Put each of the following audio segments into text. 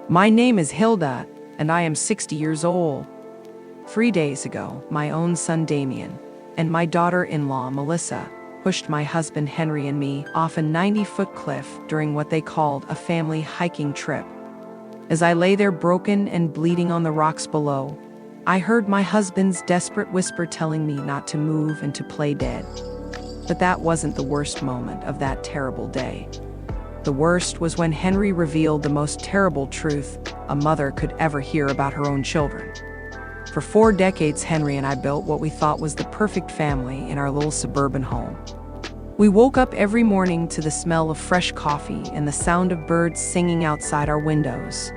My name is Hilda, and I am 60 years old. 3 days ago, my own son Damien and my daughter-in-law Melissa pushed my husband Henry and me off a 90-foot cliff during what they called a family hiking trip. As I lay there broken and bleeding on the rocks below, I heard my husband's desperate whisper telling me not to move and to play dead. But that wasn't the worst moment of that terrible day. The worst was when Henry revealed the most terrible truth a mother could ever hear about her own children. For 4 decades, Henry and I built what we thought was the perfect family in our little suburban home. We woke up every morning to the smell of fresh coffee and the sound of birds singing outside our windows.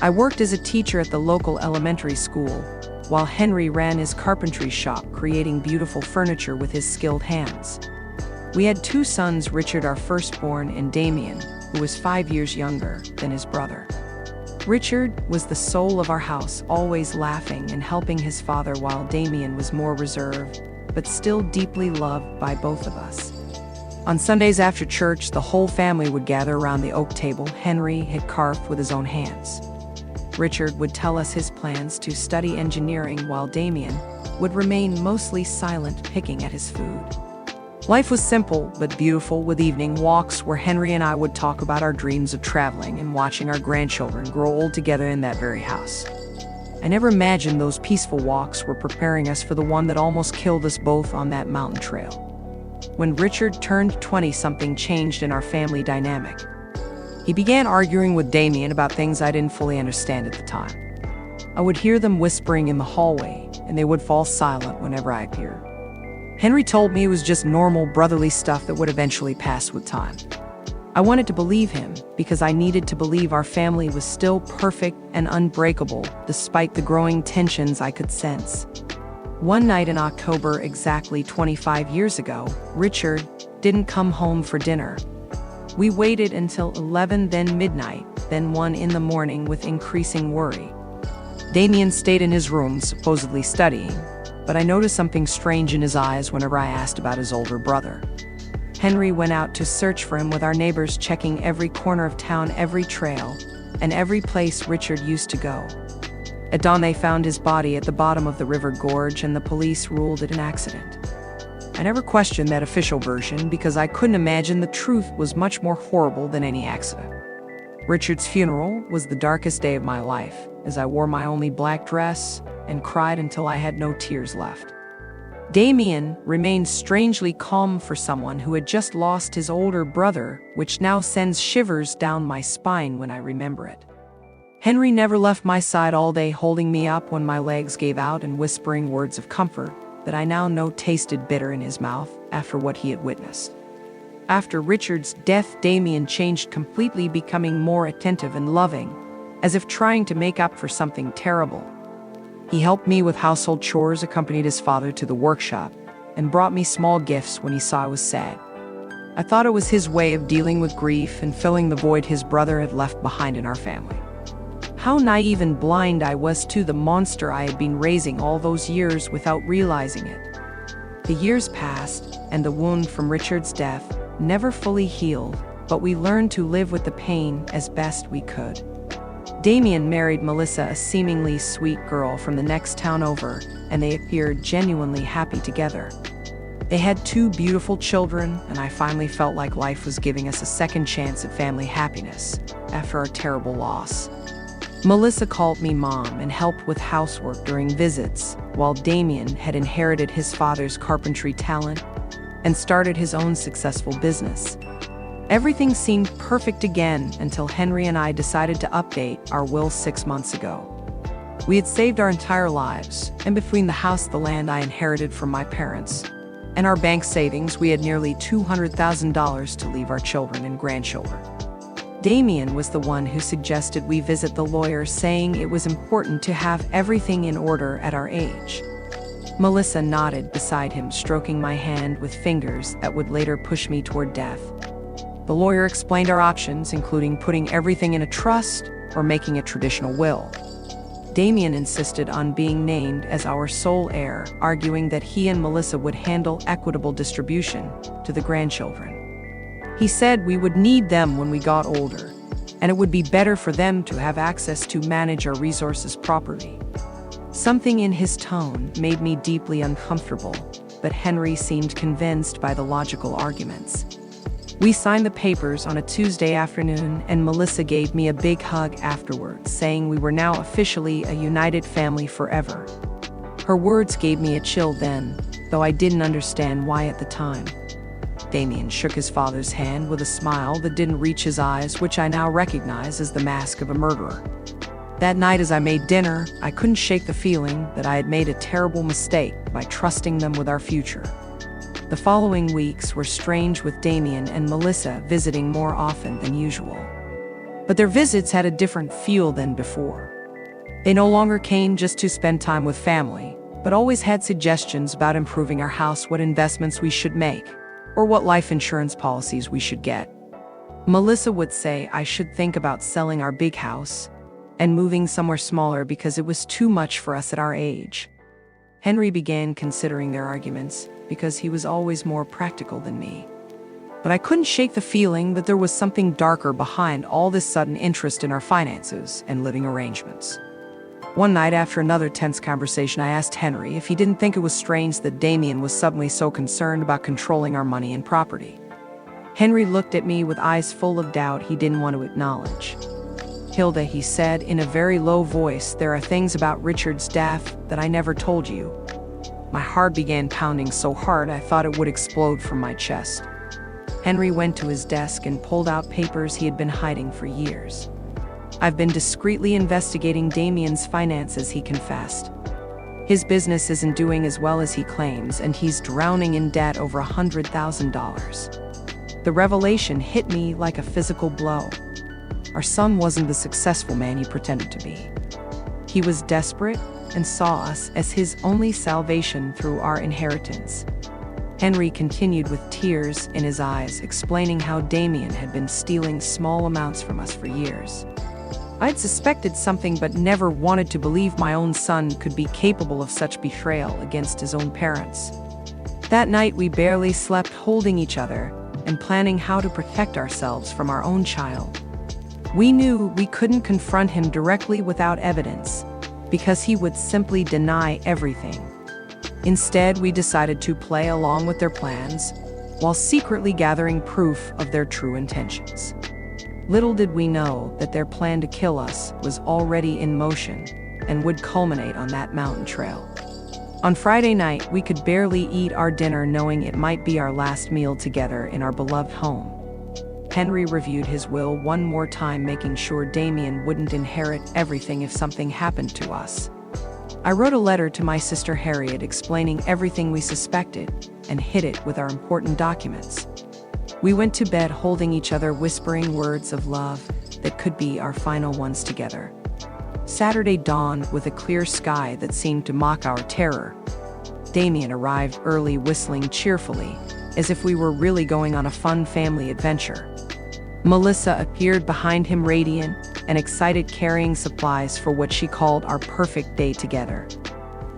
I worked as a teacher at the local elementary school, while Henry ran his carpentry shop, creating beautiful furniture with his skilled hands. We had 2 sons, Richard, our firstborn, and Damien, who was 5 years younger than his brother. Richard was the soul of our house, always laughing and helping his father, while Damien was more reserved, but still deeply loved by both of us. On Sundays after church, the whole family would gather around the oak table Henry had carved with his own hands. Richard would tell us his plans to study engineering, while Damien would remain mostly silent, picking at his food. Life was simple but beautiful, with evening walks where Henry and I would talk about our dreams of traveling and watching our grandchildren grow old together in that very house. I never imagined those peaceful walks were preparing us for the one that almost killed us both on that mountain trail. When Richard turned 20, something changed in our family dynamic. He began arguing with Damien about things I didn't fully understand at the time. I would hear them whispering in the hallway, and they would fall silent whenever I appeared. Henry told me it was just normal brotherly stuff that would eventually pass with time. I wanted to believe him because I needed to believe our family was still perfect and unbreakable despite the growing tensions I could sense. One night in October, exactly 25 years ago, Richard didn't come home for dinner. We waited until 11, then midnight, then 1 in the morning with increasing worry. Damien stayed in his room, supposedly studying, but I noticed something strange in his eyes whenever I asked about his older brother. Henry went out to search for him, with our neighbors checking every corner of town, every trail, and every place Richard used to go. At dawn, they found his body at the bottom of the river gorge, and the police ruled it an accident. I never questioned that official version because I couldn't imagine the truth was much more horrible than any accident. Richard's funeral was the darkest day of my life, as I wore my only black dress and cried until I had no tears left. Damien remained strangely calm for someone who had just lost his older brother, which now sends shivers down my spine when I remember it. Henry never left my side all day, holding me up when my legs gave out and whispering words of comfort that I now know tasted bitter in his mouth after what he had witnessed. After Richard's death, Damien changed completely, becoming more attentive and loving, as if trying to make up for something terrible. He helped me with household chores, accompanied his father to the workshop, and brought me small gifts when he saw I was sad. I thought it was his way of dealing with grief and filling the void his brother had left behind in our family. How naive and blind I was to the monster I had been raising all those years without realizing it. The years passed, and the wound from Richard's death never fully healed, but we learned to live with the pain as best we could. Damien married Melissa, a seemingly sweet girl from the next town over, and they appeared genuinely happy together. They had 2 beautiful children, and I finally felt like life was giving us a second chance at family happiness after our terrible loss. Melissa called me mom and helped with housework during visits, while Damien had inherited his father's carpentry talent and started his own successful business. Everything seemed perfect again until Henry and I decided to update our will 6 months ago. We had saved our entire lives, and between the house, the land I inherited from my parents, and our bank savings, we had nearly $200,000 to leave our children and grandchildren. Damien was the one who suggested we visit the lawyer, saying it was important to have everything in order at our age. Melissa nodded beside him, stroking my hand with fingers that would later push me toward death. The lawyer explained our options, including putting everything in a trust or making a traditional will. Damien insisted on being named as our sole heir, arguing that he and Melissa would handle equitable distribution to the grandchildren. He said we would need them when we got older. and it would be better for them to have access to manage our resources properly. Something in his tone made me deeply uncomfortable, but Henry seemed convinced by the logical arguments. We signed the papers on a Tuesday afternoon, and Melissa gave me a big hug afterwards, saying we were now officially a united family forever. Her words gave me a chill then, though I didn't understand why at the time. Damien shook his father's hand with a smile that didn't reach his eyes, which I now recognize as the mask of a murderer. That night as I made dinner, I couldn't shake the feeling that I had made a terrible mistake by trusting them with our future. The following weeks were strange, with Damien and Melissa visiting more often than usual. But their visits had a different feel than before. They no longer came just to spend time with family, but always had suggestions about improving our house, what investments we should make, or what life insurance policies we should get. Melissa would say I should think about selling our big house and moving somewhere smaller because it was too much for us at our age. Henry began considering their arguments because he was always more practical than me. But I couldn't shake the feeling that there was something darker behind all this sudden interest in our finances and living arrangements. One night, after another tense conversation, I asked Henry if he didn't think it was strange that Damien was suddenly so concerned about controlling our money and property. Henry looked at me with eyes full of doubt he didn't want to acknowledge. "Hilda," he said in a very low voice, "there are things about Richard's death that I never told you." My heart began pounding so hard I thought it would explode from my chest. Henry went to his desk and pulled out papers he had been hiding for years. "I've been discreetly investigating Damien's finances," he confessed. "His business isn't doing as well as he claims, and he's drowning in debt over $100,000. The revelation hit me like a physical blow. Our son wasn't the successful man he pretended to be. He was desperate and saw us as his only salvation through our inheritance." Henry continued with tears in his eyes, explaining how Damien had been stealing small amounts from us for years. I'd suspected something but never wanted to believe my own son could be capable of such betrayal against his own parents. That night we barely slept, holding each other and planning how to protect ourselves from our own child. We knew we couldn't confront him directly without evidence, because he would simply deny everything. Instead, we decided to play along with their plans, while secretly gathering proof of their true intentions. Little did we know that their plan to kill us was already in motion and would culminate on that mountain trail. On Friday night, we could barely eat our dinner, knowing it might be our last meal together in our beloved home. Henry reviewed his will one more time, making sure Damien wouldn't inherit everything if something happened to us. I wrote a letter to my sister Harriet explaining everything we suspected and hid it with our important documents. We went to bed holding each other, whispering words of love that could be our final ones together. Saturday dawned with a clear sky that seemed to mock our terror. Damien arrived early, whistling cheerfully, as if we were really going on a fun family adventure. Melissa appeared behind him, radiant and excited, carrying supplies for what she called our perfect day together.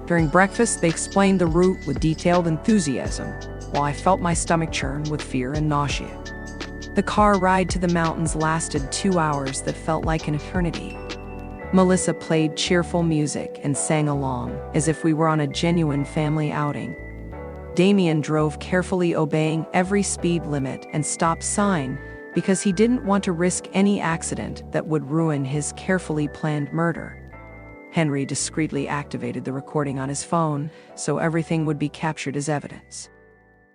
During breakfast, they explained the route with detailed enthusiasm, while I felt my stomach churn with fear and nausea. The car ride to the mountains lasted 2 hours that felt like an eternity. Melissa played cheerful music and sang along, as if we were on a genuine family outing. Damien drove carefully, obeying every speed limit and stop sign, because he didn't want to risk any accident that would ruin his carefully planned murder. Henry discreetly activated the recording on his phone, so everything would be captured as evidence.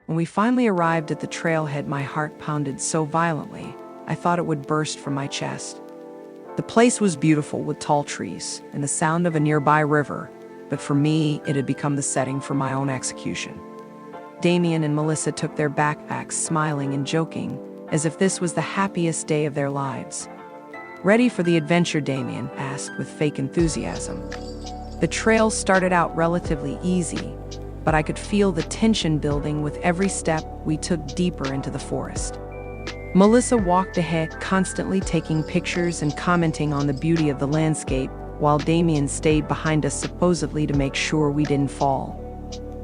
When we finally arrived at the trailhead, my heart pounded so violently, I thought it would burst from my chest. The place was beautiful, with tall trees and the sound of a nearby river, but for me, it had become the setting for my own execution. Damien and Melissa took their backpacks, smiling and joking, as if this was the happiest day of their lives. "Ready for the adventure?" Damien asked with fake enthusiasm. The trail started out relatively easy, but I could feel the tension building with every step we took deeper into the forest. Melissa walked ahead, constantly taking pictures and commenting on the beauty of the landscape, while Damien stayed behind us, supposedly to make sure we didn't fall.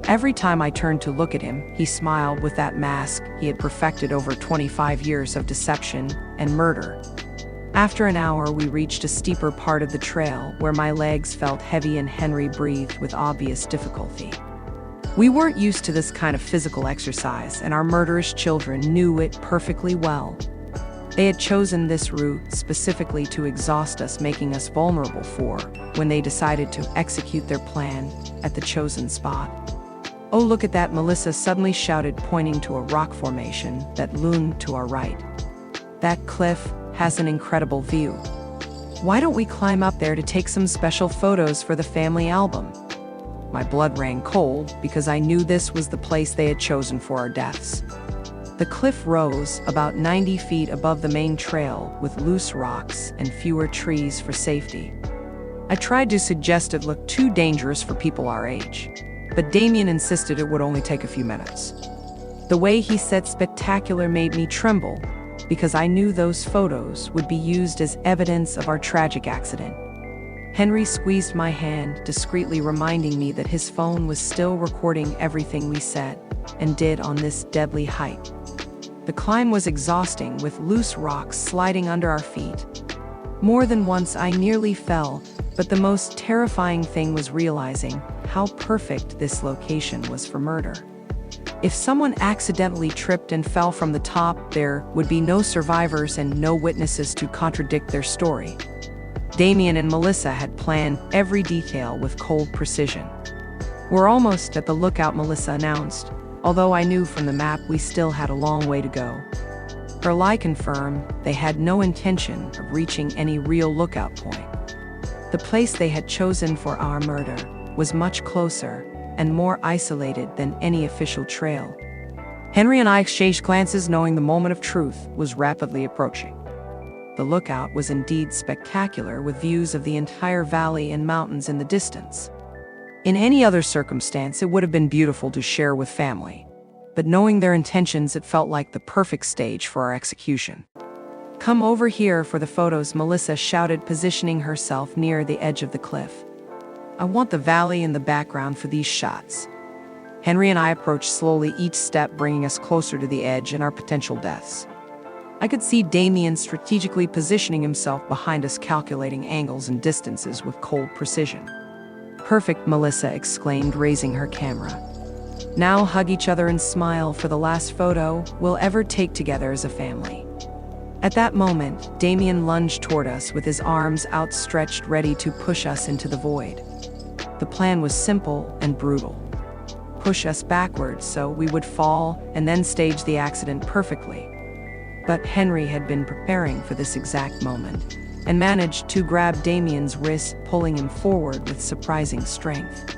Every time I turned to look at him, he smiled with that mask he had perfected over 25 years of deception and murder. After an hour, we reached a steeper part of the trail where my legs felt heavy and Henry breathed with obvious difficulty. We weren't used to this kind of physical exercise, and our murderous children knew it perfectly well. They had chosen this route specifically to exhaust us, making us vulnerable when they decided to execute their plan at the chosen spot. "Oh, look at that," Melissa suddenly shouted, pointing to a rock formation that loomed to our right. "That cliff has an incredible view. Why don't we climb up there to take some special photos for the family album?" My blood ran cold because I knew this was the place they had chosen for our deaths. The cliff rose about 90 feet above the main trail with loose rocks and fewer trees for safety. I tried to suggest it looked too dangerous for people our age, but Damien insisted it would only take a few minutes. The way he said spectacular made me tremble because I knew those photos would be used as evidence of our tragic accident. Henry squeezed my hand, discreetly reminding me that his phone was still recording everything we said and did on this deadly height. The climb was exhausting, with loose rocks sliding under our feet. More than once I nearly fell, but the most terrifying thing was realizing how perfect this location was for murder. If someone accidentally tripped and fell from the top, there would be no survivors and no witnesses to contradict their story. Damien and Melissa had planned every detail with cold precision. "We're almost at the lookout," Melissa announced, although I knew from the map we still had a long way to go. Her lie confirmed they had no intention of reaching any real lookout point. The place they had chosen for our murder was much closer and more isolated than any official trail. Henry and I exchanged glances, knowing the moment of truth was rapidly approaching. The lookout was indeed spectacular, with views of the entire valley and mountains in the distance. In any other circumstance, it would have been beautiful to share with family, but knowing their intentions, it felt like the perfect stage for our execution. "Come over here for the photos," Melissa shouted, positioning herself near the edge of the cliff. "I want the valley in the background for these shots." Henry and I approached slowly, each step bringing us closer to the edge and our potential deaths. I could see Damien strategically positioning himself behind us, calculating angles and distances with cold precision. "Perfect," Melissa exclaimed, raising her camera. "Now hug each other and smile for the last photo we'll ever take together as a family." At that moment, Damien lunged toward us with his arms outstretched, ready to push us into the void. The plan was simple and brutal. Push us backwards so we would fall, and then stage the accident perfectly. But Henry had been preparing for this exact moment and managed to grab Damien's wrist, pulling him forward with surprising strength.